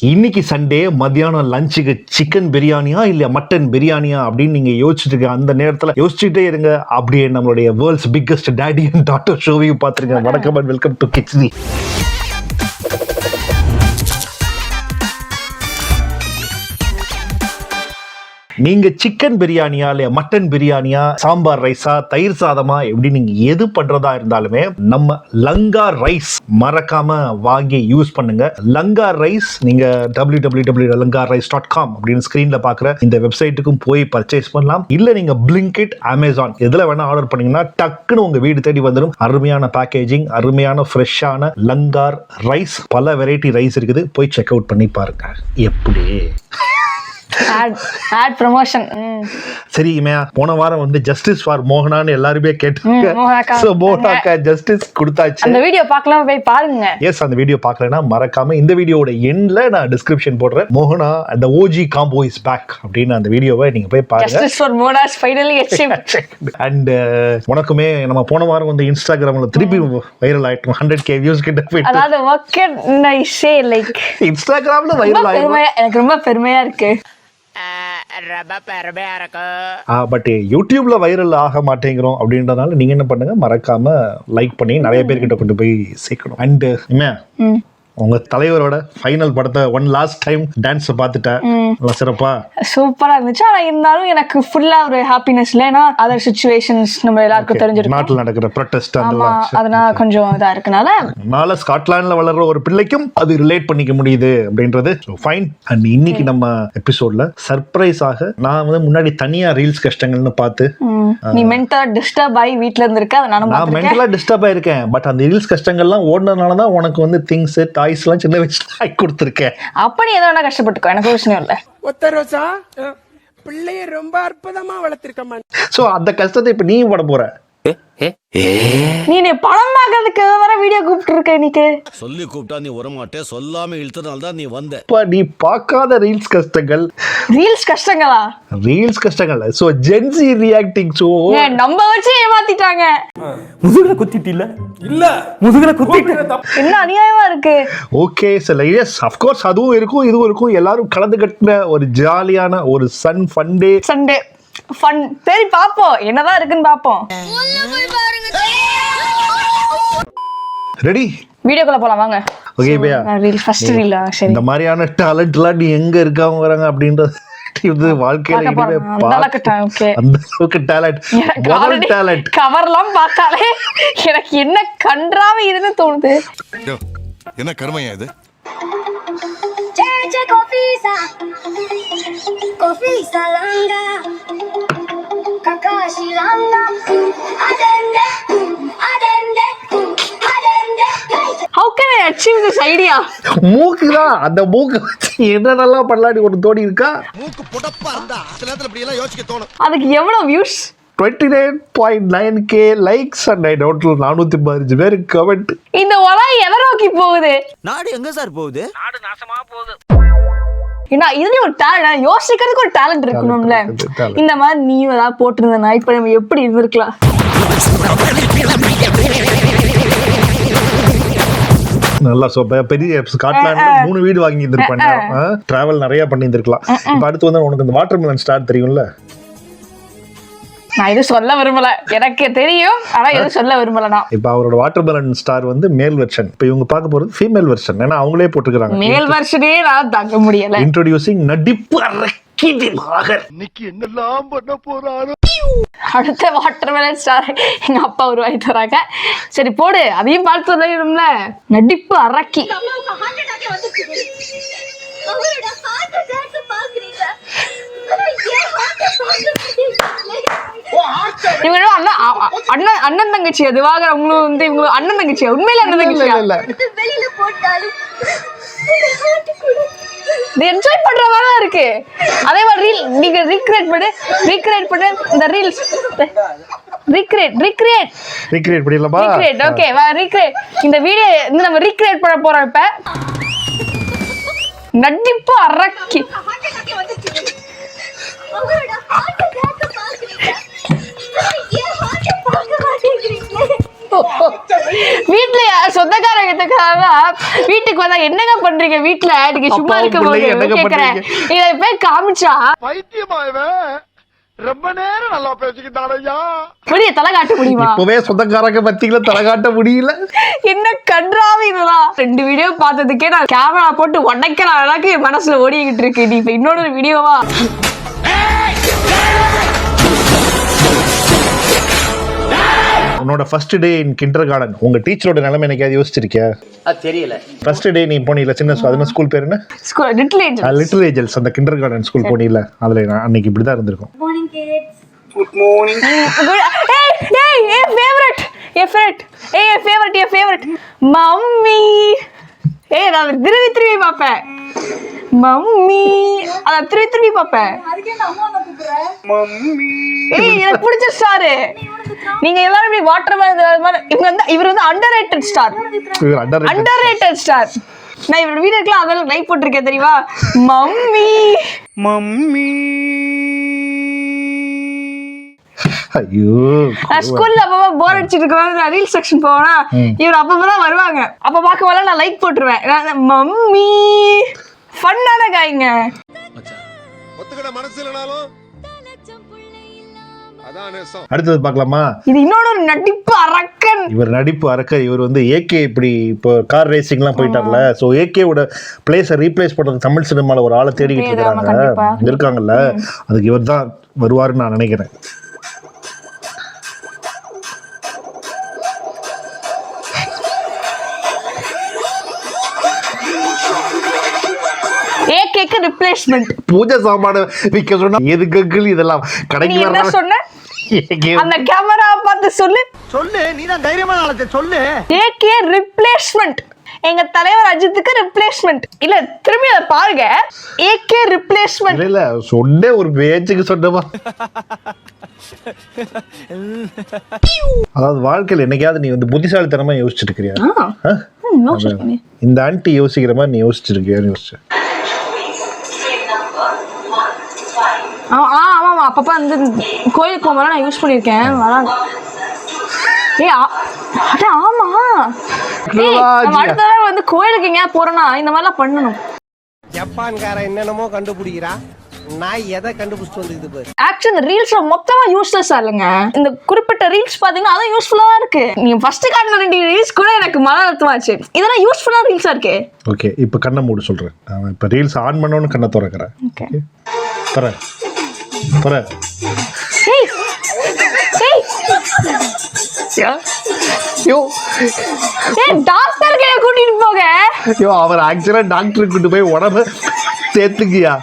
இன்னைக்கு சண்டே மத்தியானம் லஞ்சுக்கு சிக்கன் பிரியாணியா இல்ல மட்டன் பிரியாணியா அப்படின்னு நீங்க யோசிச்சுட்டு இருக்க அந்த நேரத்துல யோசிச்சுட்டே இருங்க. அப்படியே நம்மளுடைய world's biggest daddy and daughter ஷோவையும் பார்த்துருங்க. வணக்கம் அண்ட் வெல்கம் டு கிட்ஸ்டி. நீங்க சிக்கன் பிரியாணியா இல்ல மட்டன் பிரியாணியா, சாம்பார் ரைஸா, தயிர் சாதமா, எப்படி நீங்க எது பண்றதா இருந்தாலுமே நம்ம லங்கார் ரைஸ் மறக்காம வாங்கி யூஸ் பண்ணுங்க. லங்கார் ரைஸ் நீங்க www.langarrice.com அப்படின்னு ஸ்கிரீன்ல பாக்குற இந்த வெப்சைட்டுக்கும் போய் பர்ச்சேஸ் பண்ணலாம். இல்ல நீங்க பிளிங்கிட், அமேசான் எதுல வேணா ஆர்டர் பண்ணீங்கன்னா டக்குன்னு உங்க வீடு தேடி வந்துடும். அருமையான பேக்கேஜிங், அருமையான ஃப்ரெஷ்ஷான லங்கார் ரைஸ், பல வெரைட்டி ரைஸ் இருக்குது. போய் செக் அவுட் பண்ணி பாருங்க. எப்படி ஆட் ப்ரமோஷன். சரி இமையா, போன வாரம் வந்து ஜஸ்டிஸ் ஃபார் மோகனான்னு எல்லாருமே கேட்டாங்க. சோ மோகனாக்கா ஜஸ்டிஸ் கொடுத்தாச்சு. அந்த வீடியோ பார்க்கலாம், போய் பாருங்க. எஸ், அந்த வீடியோ பார்க்கலனா மறக்காம இந்த வீடியோவோட எண்ட்ல நான் டிஸ்கிரிப்ஷன் போடுறேன். மோகனா the OG combo is back அப்படின்னு அந்த வீடியோவை நீங்க போய் பாருங்க. ஜஸ்டிஸ் ஃபார் மோகனா is finally achieved. அண்ட் உனக்குமே நம்ம போன வாரம் வந்து இன்ஸ்டாகிராம்ல திருப்பி வைரல் ஆயிட்டோம். 100k வியூஸ் கிட்ட போயிட்டு. அதாவது what can I say, like இன்ஸ்டாகிராம்ல வைரல் ஆயிடும். எனக்கு ரொம்ப பெருமையா இருக்கு. பட் யூடியூப்ல வைரல் ஆக மாட்டேங்கிறோம் அப்படின்றதுனால நீங்க என்ன பண்ணுங்க, மறக்காம லைக் பண்ணி நிறைய பேர்கிட்ட கொண்டு போய் சேர்க்கணும். அண்ட் உங்க தலைவரோட ஃபைனல் படத்தை ஒன் லாஸ்ட் டைம் டான்ஸ் பார்த்துட்டேன். நல்லா சிறப்பா சூப்பரா இருந்துச்சு. ஆனா இருந்தாலும் எனக்கு ஃபுல்லா ஒரு ஹாப்பினஸ் இல்ல. ஏன்னா அதர் சிச்சுவேஷன்ஸ் நம்ம எல்லாருக்கும் தெரிஞ்சிருக்கும். நாட்டில் நடக்கிற ப்ரொட்டஸ்ட் அதனால கொஞ்சம் இதா இருக்கனால ஸ்காட்லாண்ட்ல வளர்ற ஒரு பிள்ளைக்கும் அது ரிலேட் பண்ணிக்க முடியுது அப்படின்றது ஃபைன். அண்ட் இன்னைக்கு நம்ம எபிசோட்ல சர்ப்ரைஸாக நான் வந்து முன்னாடி தனியா ரீல்ஸ் கஷ்டங்கள்னு பார்த்து நீ மென்டலா டிஸ்டர்ப் ஆகி வீட்ல இருந்திருக்க. நான் மென்டலா டிஸ்டர்ப் ஆயிருக்கேன். பட் அந்த ரீல்ஸ் கஷ்டங்கள்லாம் ஓடுனதுனால தான் உனக்கு வந்து திங்ஸ் டாய்ஸ்லாம் சின்ன வயசுல ஆகி கொடுத்துருக்கேன். அப்ப நீ எதை வேணா கஷ்டப்பட்டுக்கோ, எனக்கு விஷயம் இல்ல. ஒத்த ரோசா பிள்ளைய ரொம்ப அற்புதமா வளர்த்திருக்கமா. சோ அந்த கஷ்டத்தை இப்ப நீ பட போற. நீ படம் பார்க்கறதுக்கு வர வீடியோ கூப்பிட்டு இருக்க. இன்னைக்கு சொல்லி கூப்பிட்டா நீ வரமாட்டே, சொல்லாம இழுத்தனால தான் நீ வந்த. நீ பார்க்காத ரீல்ஸ் கஷ்டங்கள். ரீல்ஸ் கஷ்டங்களா? ரீல்ஸ் கஷ்டங்கள். So Gen Z reacting. சோ நம்ம வச்சு ஏமாத்திட்டாங்க. முதுகுல குத்திட்டு இல்ல முதுகுல குத்திட்டு என்ன அநியாயமா இருக்கு. Okay sir, yes of course அதுவும் இருக்கும் இதுவும் இருக்கும். எல்லாரும் கலந்து கட்டின ஒரு ஜாலியான ஒரு சண்டே ஃபன். சரி பாப்போம் என்னதான் இருக்குன்னு பாப்போம். ரெடி, வீடியோக்குள்ள போலாம் வாங்க. ஓகே பையா, ரீல் ஃபர்ஸ்ட் ரீல். சரி, இந்த மாதிரியான டேலண்ட்லாம் நீ எங்க இருக்காங்க வராங்க அப்படின்றது இது வாழ்க்கையில இனிமே அந்த அளவுக்கு டேலண்ட் கவர்லாம் பார்த்தாலே எனக்கு என்ன கன்றாவே இதுன்னு தோணுது. என்ன கர்மையா இது? How can I achieve this idea? மூக்குதான், அந்த மூக்கு வச்சு என்னென்னலாம் பண்ணலாம்னு ஒரு தோணி இருக்கா. மூக்கு புடப்பா இருந்தா சில நேரத்துல இப்படி எல்லாம் யோசிக்க தோணும். அதுக்கு எவ்வளவு வியூஸ்? 29.9k லைக்ஸ் அண்ட் 415 பேர் கமெண்ட். இந்த உலகம் எதை நோக்கி போகுது? நாடு எங்க சார் போகுது? நாடு நாசமா போகுது. ஏன்னா இதுலயும் ஒரு டேலண்ட், யோசிக்கிறதுக்கு ஒரு டேலண்ட் இருக்கணும்ல. இந்த மாதிரி நீ ஏதாவது போட்டிருந்தா இப்ப நம்ம எப்படி இருந்திருக்கலாம். நல்லா பெரிய ஸ்காட்லாண்ட்ல 3 வீடு வாங்கி இருந்திருப்பாங்க. டிராவல் நிறைய பண்ணி இருந்திருக்கலாம். இப்ப அடுத்து வந்து உனக்கு இந்த வாட்டர்மெலன் ஸ்டார் தெரியும்ல. நான் எதுவும் சொல்ல விரும்பல, எனக்கு தெரியும் ஆனா எதுவும் சொல்ல விரும்பல. நான் இப்ப அவரோட வாட்டர்மெலன் ஸ்டார் வந்து மேல் வெர்ஷன். இப்ப இவங்க பார்க்க போறது ஃபீமேல் வெர்ஷன். ஏன்னா அவங்களே போட்டுக்கிறாங்க. மேல் வெர்ஷனே நான் தாங்க முடியல. இன்ட்ரோடியூசிங் நடிப்பு அரக்கிதி மகர். இன்னைக்கு என்னெல்லாம் பண்ண போறாரோ. அடுத்த வாட்டர்மெலன் ஸ்டார் எங்க அப்பா உருவாக்கி தராங்க. சரி போடு, அதையும் பார்த்து சொல்லணும்ல. நடிப்பு அரக்கி. அண்ணன் தங்கச்சி அதுவாக அவங்களும் வந்து இவங்க அண்ணன் தங்கச்சியா? உண்மையில அண்ணன் தங்கச்சியா? என்ஜாய் பண்ற மாதிரி இருக்கு. அதே மாதிரி நீங்க ரீக்ரியேட் பண்ணு இந்த ரீல்ஸ். ரீக்ரியேட் பண்ணிடலாமா? ஓகே வா, ரீக்ரியேட். இந்த வீடியோ வந்து நம்ம ரீக்ரியேட் பண்ண போறோம். இப்ப நடிப்பு அரக்கி. வீட்டுல சொந்தக்காரங்க கிட்டக்காரா வீட்டுக்கு வந்தா என்னங்க பண்றீங்க வீட்டுல நீங்க சும்மா இருக்க பிள்ளைங்க என்னங்க போது கேக்குறேன். பண்றீங்க? இதை போய் காமிச்சா பைத்தியமாயவன் ரொம்ப நேரம் நல்லா பேசிக்கிட்டானையா. வெளிய தலை காட்ட முடியுமா? இப்பவே சொந்தக்காரங்க பத்திங்களா தலை காட்ட முடியல. என்ன கன்றாவி இதெல்லாம். 2 வீடியோ பார்த்ததுக்கே நான் கேமரா போட்டு உடைக்கிற அளவுக்கு என் மனசுல ஓடிக்கிட்டு இருக்கு. நீ இப்ப இன்னொரு வீடியோவா? உன்னோட ஃபர்ஸ்ட் டே இன் கிண்டர் கார்டன் உங்க டீச்சரோட நிலைமை என்னைக்காவது யோசிச்சிருக்கியா? அது தெரியல. ஃபர்ஸ்ட் டே நீ போனீல சின்ன அது ஸ்கூல் பேர் என்ன? Little angel. லிட்டில் ஏஞ்சல்ஸ் அந்த கிண்டர் கார்டன் ஸ்கூல் போனீல அதுல அன்னைக்கு இப்படிதான் இருந்திருக்கும். மம்மி நான் திரும்பி பாப்பேன். மம்மி அத திரும்பி பாப்பேன். எனக்கு பிடிச்ச ஸ்டார். நீங்க எல்லாரும் இப்படி வாட்டர் இவர் வந்து அண்டர்ரேட்டட் ஸ்டார். Underrated star. நான் இவரோட வீடியோக்குலாம் அதெல்லாம் லைக் போட்டிருக்கேன் தெரியுமா? மம்மி ஐயோ நான் ஸ்கூல்ல அப்பப்ப போர் அடிச்சிட்டு இருக்கேன். நான் ரீல் செக்ஷன் போவேனா இவர் அப்பப்பதான் வருவாங்க. அப்ப பார்க்கவல நான் லைக் போட்டுருவேன். மம்மி ஃபன்னான காய்ங்க. ஒத்துக்கிட மனசு இல்லனாலும் அதான் நேசம். அடுத்தது பார்க்கலாமா? இது இன்னொரு நடிப்பு அரக்கன். இவர் நடிப்பு அரக்கன். இவர் வந்து ஏகே இப்படி இப்போ கார் ரேசிங்லாம் போயிட்டார்ல. ஸோ ஏகேவோட பிளேஸை ரீப்ளேஸ் பண்றது தமிழ் சினிமால ஒரு ஆளை தேடிக்கிட்டு இருக்காங்க இருக்காங்கல்ல. அதுக்கு இவர் தான் வருவாருன்னு நான் நினைக்கிறேன். ஏகேக்கு ரிப்ளேஸ்மென்ட். பூஜை சாமான விற்க சொன்னா எதுக்கு இதெல்லாம் கடைக்கு என்ன வர சொன்ன? அந்த கேமரா பார்த்து சொல்லு. நீ தான் தைரியமான ஆளத்தை சொல்லு. ஏகே ரிப்ளேஸ்மென்ட். எங்க தலைவர் அஜித்துக்கு ரிப்ளேஸ்மென்ட் இல்ல. திரும்பி அதை பாருங்க. ஏகே ரிப்ளேஸ்மென்ட் இல்ல சொன்னே ஒரு பேச்சுக்கு சொன்னமா. அதாவது வாழ்க்கையில் என்னைக்காவது நீ வந்து புத்திசாலித்தனமா யோசிச்சிருக்கிறியா? இந்த ஆன்டி யோசிக்கிற மாதிரி நீ யோசிச்சிருக்கியான்னு யோசிச்சேன். ஆமாம் அப்பப்போ வந்து கோயிலுக்கு போகும்போது நான் யூஸ் பண்ணியிருக்கேன். ஆமா அடுத்த தடவை வந்து கோயிலுக்கு எங்கேயா போறேன்னா இந்த மாதிரிலாம் பண்ணணும். ஜப்பான்கார என்னென்னமோ கண்டுபிடிக்கிறா. நான் எதை கண்டுபிடிச்சிட்டு வந்து பாரு. ஆக்சுவலி ரீல்ஸ் மொத்தமா யூஸ்லெஸ்ஸா இல்லைங்க. இந்த குறிப்பிட்ட ரீல்ஸ் பாத்தீங்கன்னா அதுவும் யூஸ்ஃபுல்லா தான் இருக்கு. நீங்க ஃபர்ஸ்ட் காட்டின 2 ரீல்ஸ் கூட எனக்கு மன அழுத்தமாச்சு. இதெல்லாம் யூஸ்ஃபுல்லா ரீல்ஸா இருக்கு. ஓகே இப்போ கண்ணை மூடு சொல்றேன். இப்போ ரீல்ஸ் ஆன் பண்ணோன்னு கண்ணை திறக்கிறேன். ஓகே தரேன். ஏய் ஏய் யோ டாக்டருக்கு கூட்டிட்டு போக. யோ அவர் ஆக்சுவலா டாக்டருக்கு கூட்டு போய் உடம்பு சேர்த்துக்கியா?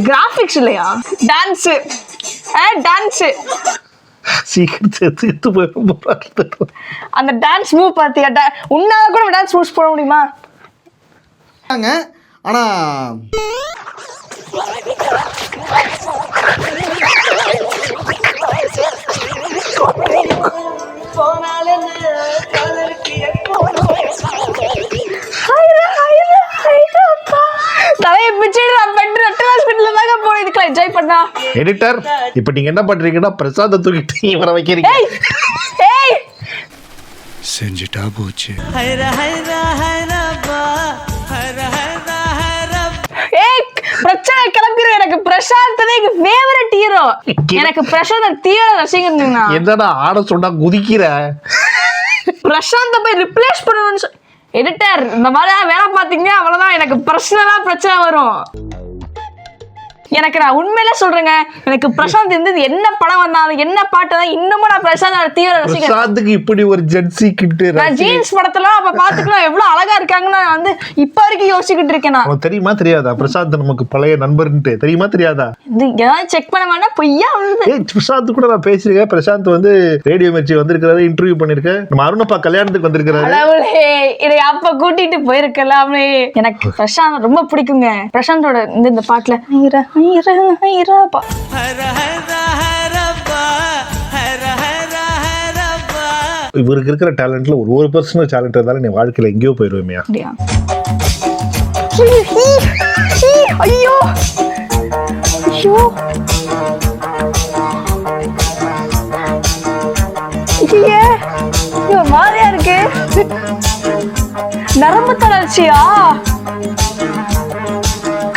கிராபிக்ஸ் இல்லையா? டான்ஸ் சீக்கிரம் சேர்த்து போய் அந்த டான்ஸ் மூவ் பார்த்தியா? உன்னால கூட டான்ஸ் மூவ்ஸ் போட முடியுமா? ஆனா தலையை பிச்சு நான் பெட்ரு ஹாஸ்பிட்டல்ல தாங்க போய் இதுக்கு என்ஜாய் பண்ணா. எடிட்டர் இப்போ நீங்க என்ன பண்றீங்கன்னா பிரசாத தூக்கிட்டு இவரை வைக்கிறீங்க. ஏய் செஞ்சுட்டா போச்சு. ஏய் பிரச்சனை கிளம்பிரும். எனக்கு பிரசாந்த் தான் எங்க ஃபேவரட் ஹீரோ. எனக்கு பிரசாந்த் தீவிர ரசிகன். என்னடா ஆட சொன்னா குதிக்கிற? பிரசாந்த் போய் ரிப்ளேஸ் பண்ணணும்னு எடிட்டர் இந்த மாதிரி வேலை பார்த்தீங்கன்னா அவ்வளவுதான். எனக்கு பிரச்சனை வரும். எனக்கு நான் உண்மையில சொல்றேங்க. எனக்கு பிரசாந்த் இருந்தது என்ன படம் வந்தாலும் என்ன பாட்டு தான் இன்னமும் நான் பிரசாந்த் தீவிர ரசிகன். பிரசாந்துக்கு இப்படி ஒரு ஜென்சி கிட்டு நான் ஜீன்ஸ் படத்துல அப்ப பாத்துக்கலாம் எவ்வளவு அழகா இருக்காங்கன்னு நான் வந்து இப்ப வரைக்கும் யோசிச்சுக்கிட்டு இருக்கேன். நான் தெரியுமா தெரியாதா பிரசாந்த் நமக்கு பழைய நண்பர்ன்ட்டு தெரியுமா தெரியாதா? இது ஏதாவது செக் பண்ண வேணா பொய்யா விழுது. பிரசாந்த் கூட நான் பேசிருக்கேன். பிரசாந்த் வந்து ரேடியோ மிர்ச்சி வந்திருக்காரு, இன்டர்வியூ பண்ணிருக்கேன். நம்ம அருணப்பா கல்யாணத்துக்கு வந்திருக்காரு. இதை அப்ப கூட்டிட்டு போயிருக்கலாமே. எனக்கு பிரசாந்த் ரொம்ப பிடிக்குங்க. பிரசாந்தோட இந்த பாட்டுல இவருக்கு இருக்கிற டேலண்ட்ல ஒரு பர்சனல் டேலண்ட் இருந்தாலும் நீ வாழ்க்கையில எங்கேயோ போயிருவேமையா? ஐயோ ஐயோ தளர்ச்சியா?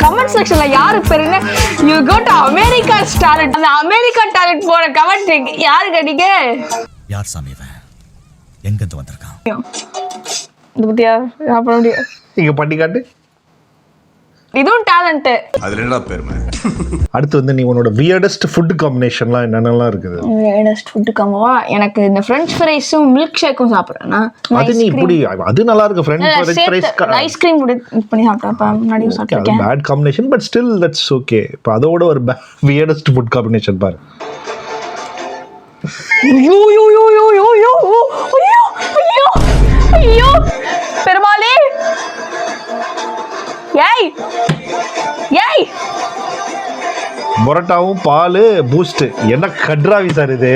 கமெண்ட் செக்ஷன்ல யாரு பேருங்க you go to America talent, அந்த அமெரிக்கா டேலண்ட் போற கமெண்ட் யாரு கேட்டீங்க? யார் சாமி இவன்? எங்க இருந்து வந்திருக்கான்? இது பத்தியா நான் பண்ண முடியும். இங்க பண்ணி காட்டு. இதுவும் டேலண்ட். அதுல என்னடா பெருமை? அடுத்து வந்து நீ உன்னோட வியர்டஸ்ட் ஃபுட் காம்பினேஷன்லாம் என்னென்னலாம் இருக்குது? வியர்டஸ்ட் ஃபுட் காம்போவா எனக்கு இந்த ஃப்ரெஞ்ச் ஃப்ரைஸும் மில்க் ஷேக்கும் சாப்பிடுறேன்னா அது நீ இப்படி அது நல்லா இருக்கு. ஃப்ரெஞ்ச் ஃப்ரைஸ் ஐஸ்கிரீம் பண்ணி சாப்பிட்டேன். முன்னாடியும் சாப்பிட்டிருக்கேன். Bad combination but still that's okay. இப்போ அதோட ஒரு வியர்டஸ்ட் ஃபுட் காம்பினேஷன் பாரு. ஐயோ ஐயோ ஐயோ ஐயோ ஐயோ ஐயோ ஐயோ ஐயோ பெருமாளே. ஏய் ஏய் பரோட்டாவும் பால் பூஸ்ட் என்ன கட்ராவி சார் இது?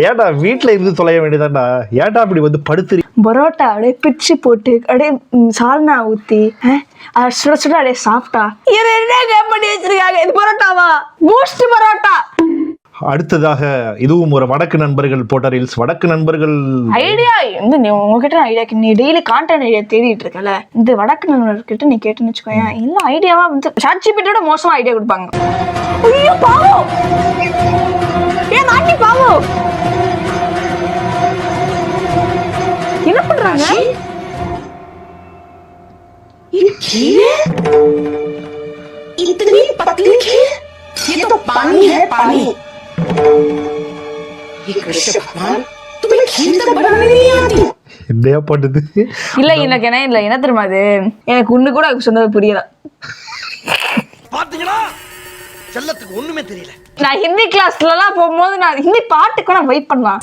ஏடா வீட்டில் இருந்து தொலைய வேண்டியதாண்டா. ஏடா அப்படி வந்து படுத்துறீ? பரோட்டா அப்படியே பிச்சு போட்டு அப்படியே சால்னா ஊற்றி அதை சுட சுட அப்படியே சாப்பிட்டா இது என்ன பண்ணி வச்சிருக்காங்க? இது பரோட்டாவா? பூஸ்ட் பரோட்டா. அடுத்ததாக இதுவும் ஒரு வடக்கு நண்பர்கள் போட்ட ரீல்ஸ். வடக்கு நண்பர்கள் ஐடியா வந்து நீ உங்ககிட்ட ஐடியாக்கு நீ டெய்லி கான்டென்ட் ஐடியா தேடிட்டு இருக்கல, இந்த வடக்கு நண்பர்கிட்ட நீ கேட்டுன்னு வச்சுக்கோயேன், எல்லா ஐடியாவா வந்து சாட்சிபிட்டோட மோசமா ஐடியா கொடுப்பாங்க. ஐயோ பாவம், ஏன் நாட்டி பாவம் என்ன பண்றாங்க? इतनी पतली खीर, ये तो पानी है पानी। ये कृष्ण भगवान तुम्हें खीर तक बनाने नहीं आती? என்னையா பண்ணுது? இல்ல எனக்கு என்ன தெரியுமா, அது எனக்கு ஒண்ணு கூட சொன்னது புரியல. பாத்தீங்களா செல்லத்துக்கு ஒண்ணுமே தெரியல. நான் ஹிந்தி கிளாஸ்ல எல்லாம் போகும்போது நான் ஹிந்தி பாட்டுக்கு நான் வெயிட் பண்ணலாம்.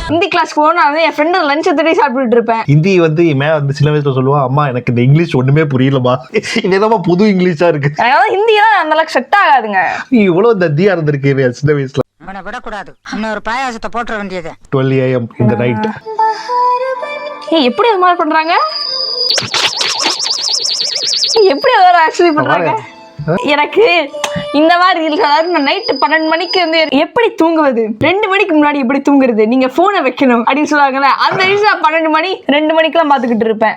ஹிந்தி கிளாஸ் போனா வந்து என் ஃப்ரெண்ட் லஞ்ச் தேடி சாப்பிட்டுட்டு இருப்பேன். ஹிந்தி வந்து வந்து சின்ன வயசுல சொல்லுவா, அம்மா எனக்கு இந்த இங்கிலீஷ் ஒண்ணுமே புரியலமா, இதேதான் புது இங்கிலீஷா இருக்கு. அதாவது ஹிந்தியெல்லாம் அந்த அளவுக்கு செட் ஆகாதுங்க. இவ்வளவு தத்தியா இருந்திருக்கு சின்ன வயசுல. விடக்கூடாது, இன்னொரு பாயாசத்தை போட்டுற வேண்டியது. 12 AM இந்த நைட். எப்படி அது மாதிரி பண்றாங்க? எப்படி அதை ஆக்சுவலி பண்றாங்க? எனக்கு இந்த மாதிரி அதாவது நான் நைட்டு 12 மணிக்கு வந்து எப்படி தூங்குவது, 2 மணிக்கு முன்னாடி எப்படி தூங்குறது, நீங்க போனை வைக்கணும் அப்படின்னு சொல்லுவாங்கல்ல, அந்த விஷயம் 12 மணி 2 மணிக்கெல்லாம் பாத்துக்கிட்டு இருப்பேன்.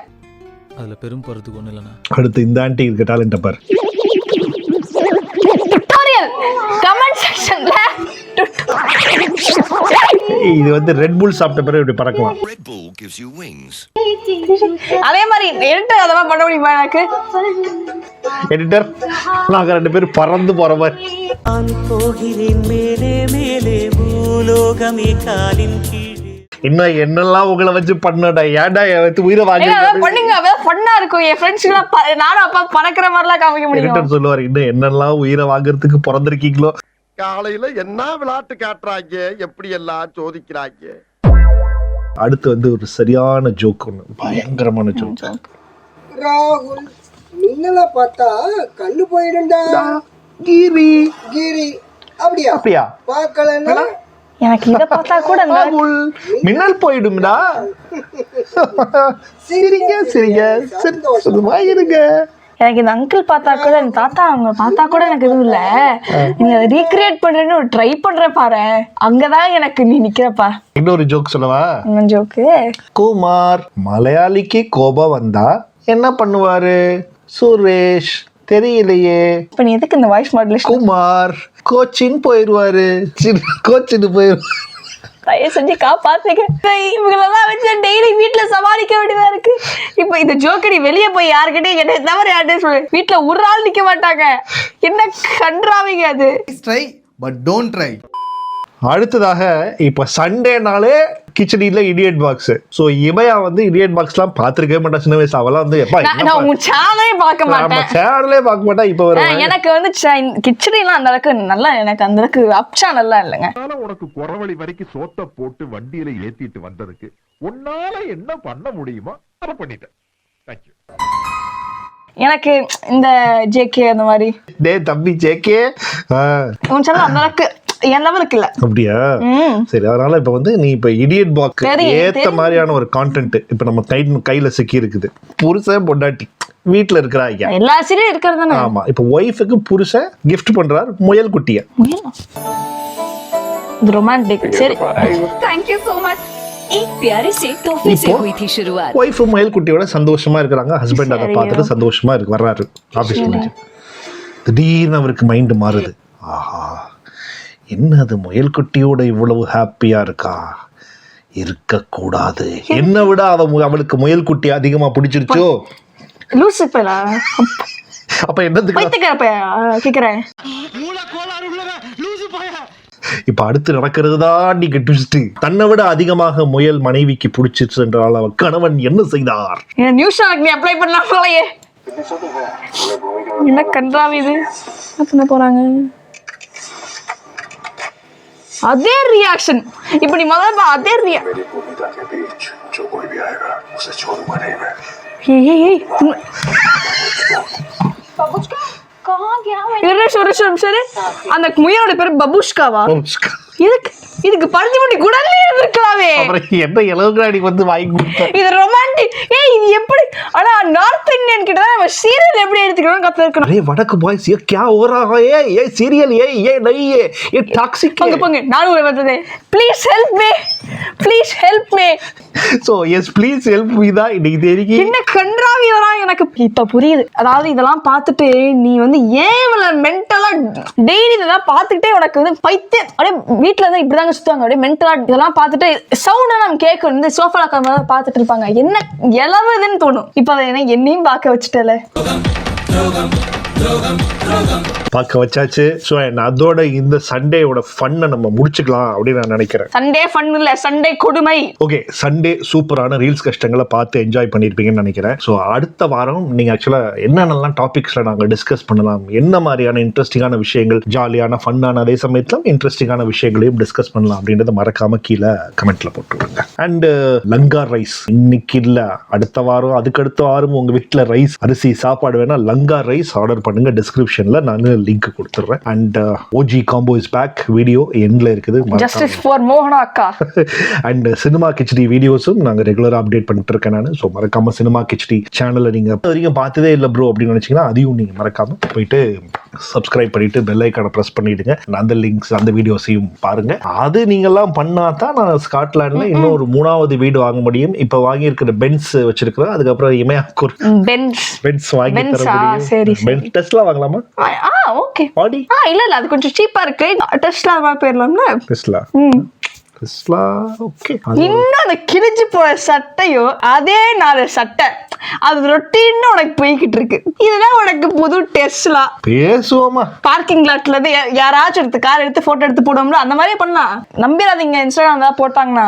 அதுல பெரும் போறதுக்கு ஒண்ணு இல்லைண்ணா. அடுத்து இந்த ஆண்டி இருக்க டேலண்ட் பாரு. டுட்டோரியல் கமெண்ட் செக்ஷன்ல இது வந்து ரெட் புல் சாப்பிட்ட பிறகு இப்படி பறக்கலாம். Red Bull gives you wings. அதே மாதிரி எடிட்டர் அதெல்லாம் பண்ண முடியுமா? எனக்கு எடிட்டர் நாங்க 2 பேரும் பறந்து போற மாதிரி. இன்னும் என்னெல்லாம் உங்களை வச்சு பண்ணடா, ஏன்டா உயிரை வாங்கி பண்ணுங்க, அதான் ஃபன்னா இருக்கும். என் ஃப்ரெண்ட்ஸ்லாம் நானும் அப்பா பறக்கிற மாதிரிலாம் காமிக்க முடியும். எடிட்டர் சொல்லுவாரு, இன்னும் என்னெல்லாம் உயிரை வாங்குறதுக்கு பிறந்திருக்கீங்களோ. காலையில என்ன விளையாட்டு காட்டுறாங்க, எப்படி எல்லாம் சோதிக்கிறாங்க. அடுத்து வந்து ஒரு சரியான ஜோக், ஒண்ணு பயங்கரமான ஜோக். ராகுல் மின்னல பார்த்தா கண்ணு போயிடும்டா. கீரி கிரி அப்படியா அப்படியா பார்க்கலன்னா எனக்கு இத பார்த்தா கூட மின்னல் போயிடும்டா. சிரிங்க சிரிங்க சும்மா இருங்க. எனக்கு இந்த அங்கிள் பார்த்தா கூட, இந்த தாத்தா அவங்க பார்த்தா கூட எனக்கு எதுவும் இல்ல. நீங்க அதை ரீக்ரியேட் பண்றேன்னு ஒரு ட்ரை பண்ற பாரு, அங்கதான் எனக்கு நீ நிக்கிறப்பா. இன்னொரு ஜோக் சொல்லவா? என்ன ஜோக்கு? குமார் மலையாளிக்கு கோபம் வந்தா என்ன பண்ணுவாரு? சுரேஷ் தெரியலையே. இப்ப நீ எதுக்கு இந்த வாய்ஸ் மாடுலேஷன்? குமார் கோச்சின் போயிருவாரு. கோச்சின்னு போயிருவாரு. தயவு செஞ்சு காப்பாத்துங்க. இவங்களெல்லாம் வச்சு டெய்லி வீட்டுல சமாளிக்க வேண்டியதா இருக்கு. இப்ப இந்த ஜோக்கடி வெளியே போய் யாருக்கிட்டே என்ன தவிர யார்கிட்டயும் சொல்லு, வீட்டுல ஒரு ஆள் நிக்க மாட்டாங்க. என்ன கன்றாவிங்க அது. Try but don't try. அடுத்ததாக இப்ப சண்டேனாலே கிச்சடியில இடியட் பாக்ஸ். சோ இமையா வந்து இடியட் பாக்ஸ்லாம் பாத்துருக்கவே மாட்டா சின்ன வயசு. அவெல்லாம் வந்து நான் உன் சேனலே பார்க்க மாட்டேன். சேனலே பார்க்க மாட்டா. இப்ப எனக்கு வந்து கிச்சடிலாம் அந்த அளவுக்கு நல்லா, எனக்கு அந்த அளவுக்கு அப் சேனல்லாம் இல்லைங்க. உனக்கு குறவழி வரைக்கும் சோத்த போட்டு வண்டியில ஏத்திட்டு வந்ததுக்கு உன்னால என்ன பண்ண முடியுமோ அதை பண்ணிட்டேன். தேங்க்யூ. எனக்கு இந்த ஜேகே அந்த மாதிரி தம்பி ஜேகே உன் சேனல் அந்த அளவுக்கு என் லெவலுக்கு இல்ல. அப்படியா? சரி, அதனால இப்ப வந்து நீ இப்ப இடியட் பாக்ஸ் ஏத்த மாதிரியான ஒரு கான்டென்ட் இப்ப நம்ம கையில சிக்கி இருக்குது. புருஷன் பொண்டாட்டி வீட்டுல இருக்கிறாங்க, எல்லா சீரியலும் இருக்கிறது தானே. ஆமா. இப்ப ஒய்ஃபுக்கு புருஷன் கிஃப்ட் பண்றாரு முயல் குட்டிய. இது ரொமான்டிக். சரி, தேங்க் யூ so much. एक प्यारे से तोहफे से हुई थी शुरुआत ஒய்ஃப் முயல் குட்டியோட சந்தோஷமா இருக்கிறாங்க. ஹஸ்பண்ட் அதை பார்த்துட்டு சந்தோஷமா இருக்கு வர்றாரு ஆஃபீஸ் முடிஞ்சு. திடீர்னு அவருக்கு மைண்ட் மாறுது. ஆஹா, என்ன அது முயல் குட்டியோட இவ்வளவு ஹாப்பியா இருக்கா? இருக்கக்கூடாது. என்னை விட அவளுக்கு முயல் குட்டி அதிகமா பிடிச்சிருச்சோ? லூசு பையலா, அப்ப என்னதுக்கு பைத்தியக்கார கேக்குறேன். இப்ப அடுத்து நடக்கிறது தான் நீங்க ட்விஸ்ட். தன்னை விட அதிகமாக முயல் மனைவிக்கு பிடிச்சிச்சு என்றால் அவன் கணவன் என்ன செய்தார்? நியூஸ் நீ அப்ளை பண்ணலாமலையே. என்ன கன்றாவி இது? என்ன பண்ண போறாங்க? அதே ரியாக்ஷன். இப்ப நீ முதல்ல அதே அந்த முயலோட பேரு பபுஷ்காவா? இதுக்கு பருத்தி முட்டி குடல்ல இருக்கலாமே. என்ன இளவுகாடி வந்து வாங்கி கொடுத்த இது ரொமான்டிக். இது எப்படி? ஆனா நார்த் இந்தியன் கிட்ட தான் நம்ம சீரியல் எப்படி எடுத்துக்கணும் கத்துக்கணும். அரே வடக்கு பாய்ஸ் ये क्या हो रहा है? ये सीरियल ये नहीं है, ये टॉक्सिक है. போங்க நானும் வரதே. Please help me, please help me. So yes please help me தான் இன்னைக்கு தெரியுது. என்ன கன்றாவி வரா எனக்கு இப்ப புரியுது. அதாவது இதெல்லாம் பார்த்துட்டு நீ வந்து ஏன் இவ்வளவு மென்டலா டெய்லி இதெல்லாம் பார்த்துட்டே உனக்கு வந்து பைத்தியம். அப்படியே வீட்டுல இருந்து இப்படிதாங்க சுத்துவாங்க. அப்படியே மென்டலா இதெல்லாம் பார்த்துட்டு சவுண்ட் நம்ம கேட்கணும். இந்த சோஃபால பார்த்துட்டு இருப்பாங்க. என்ன எலவுதுன்னு தோணும். இப்ப அதை என்னையும் பார்க்க வச்சுட்டல. பார்க்க வச்சாச்சு. ஸோ அதோட இந்த சண்டேயோட ஃபன்னை நம்ம முடிச்சுக்கலாம் அப்படின்னு நான் நினைக்கிறேன். சண்டே ஃபன் இல்ல, சண்டே கொடுமை. ஓகே, சண்டே சூப்பரான ரீல்ஸ் கஷ்டங்களை பார்த்து என்ஜாய் பண்ணியிருப்பீங்கன்னு நினைக்கிறேன். ஸோ அடுத்த வாரம் நீங்கள் ஆக்சுவலாக என்னென்னலாம் டாபிக்ஸில் நாங்கள் டிஸ்கஸ் பண்ணலாம், என்ன மாதிரியான இன்ட்ரெஸ்டிங்கான விஷயங்கள், ஜாலியான ஃபன்னான அதே சமயத்தில் இன்ட்ரெஸ்டிங்கான விஷயங்களையும் டிஸ்கஸ் பண்ணலாம் அப்படின்றத மறக்காம கீழே கமெண்ட்ல போட்டுருவாங்க. அண்டு லங்கார் ரைஸ் இன்னைக்கு இல்லை, அடுத்த வாரம் அதுக்கடுத்த வாரம் உங்கள் வீட்டில் ரைஸ் அரிசி சாப்பாடு வேணா லங்கார் ரைஸ் ஆர்டர் பண்ணுங்க. டிஸ்கிரிப்ஷனில் நான் லிங்க் கொடுத்துறேன். And OG combo is back. Video எண்ட்ல இருக்குது. ஜஸ்டிஸ் ஃபார் மோகனா அக்கா. அண்ட் சினிமா கிச்சடி வீடியோஸும் நாங்க ரெகுலரா அப்டேட் பண்ணிட்டு இருக்கேன் நான். ஸோ மறக்காம சினிமா கிச்சடி சேனலை நீங்க வரைக்கும் பார்த்ததே இல்லை ப்ரோ அப்படின்னு நினைச்சீங்கன்னா அதையும் நீங்க மறக்காம போயிட்டு சப்ஸ்கிரைப் பண்ணிட்டு பெல் ஐக்கானை ப்ரெஸ் பண்ணிடுங்க. அந்த லிங்க்ஸ் அந்த வீடியோஸையும் பாருங்க. அது நீங்கெல்லாம் பண்ணா தான் நான் ஸ்காட்லாண்ட்ல இன்னும் ஒரு 3வது வீடு வாங்க முடியும். இப்ப வாங்கி இருக்கிற பென்ஸ் வச்சிருக்கிறேன். அதுக்கப்புறம் இமயாக்கு பென்ஸ் வாங்கி தர முடியும். பென்ஸ் டெஸ்லா வாங்கலாமா? ஓகே. ஆடி இல்ல அது கொஞ்சம் சீப்பா இருக்கு. டெஸ்லா போயிடலாம்ல. Tesla okay. இன்னும் அந்த கிழிஞ்சு போற சட்டையோ அதே 4 சட்டை அது ரொட்டீன் உனக்கு போய்கிட்டு இருக்கு. இதெல்லாம் உனக்கு புது டெஸ்லா. பேசுவோமா? பார்க்கிங் லாட்ல இருந்து யாராச்சும் எடுத்து கார் எடுத்து போட்டோ எடுத்து போடுவோம்ல, அந்த மாதிரியே பண்ணா நம்பிடாதீங்க. இன்ஸ்டாகிராம் தான் போட்டாங்கன்னா